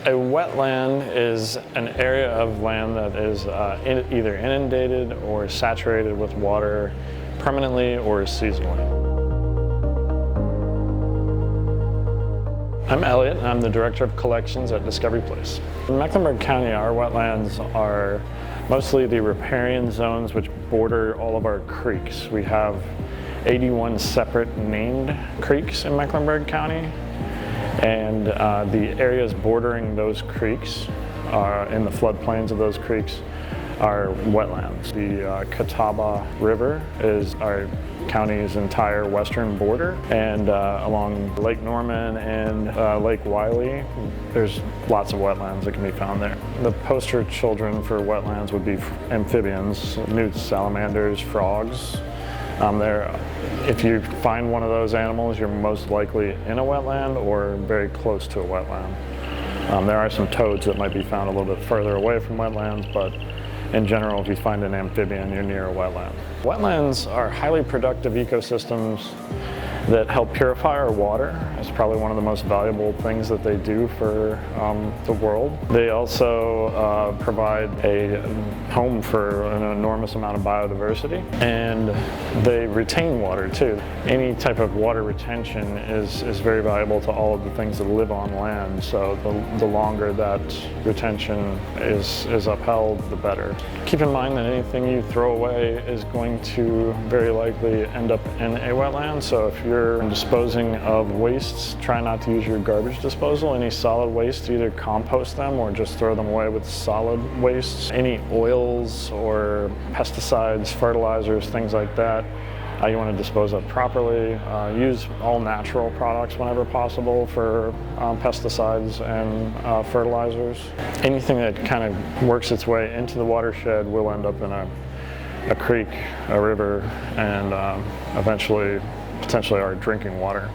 A wetland is an area of land that is either inundated or saturated with water permanently or seasonally. I'm Elliot, and I'm the Director of Collections at Discovery Place. In Mecklenburg County, our wetlands are mostly the riparian zones which border all of our creeks. We have 81 separate named creeks in Mecklenburg County, and the areas bordering those creeks, in the floodplains of those creeks, are wetlands. The Catawba River is our county's entire western border, and along Lake Norman and Lake Wylie, there's lots of wetlands that can be found there. The poster children for wetlands would be amphibians, newts, salamanders, frogs. If you find one of those animals, you're most likely in a wetland or very close to a wetland. There are some toads that might be found a little bit further away from wetlands, but in general, if you find an amphibian, you're near a wetland. Wetlands are highly productive ecosystems that help purify our water. It's probably one of the most valuable things that they do for the world. They also provide a home for an enormous amount of biodiversity, and they retain water too. Any type of water retention is very valuable to all of the things that live on land, so the longer that retention is upheld, the better. Keep in mind that anything you throw away is going to very likely end up in a wetland, so if you're disposing of wastes, try not to use your garbage disposal. Any solid waste, either compost them or just throw them away with solid wastes. Any oils or pesticides, fertilizers, things like that, you want to dispose of properly. Use all natural products whenever possible for pesticides and fertilizers. Anything that kind of works its way into the watershed will end up in a creek, a river, and eventually potentially our drinking water.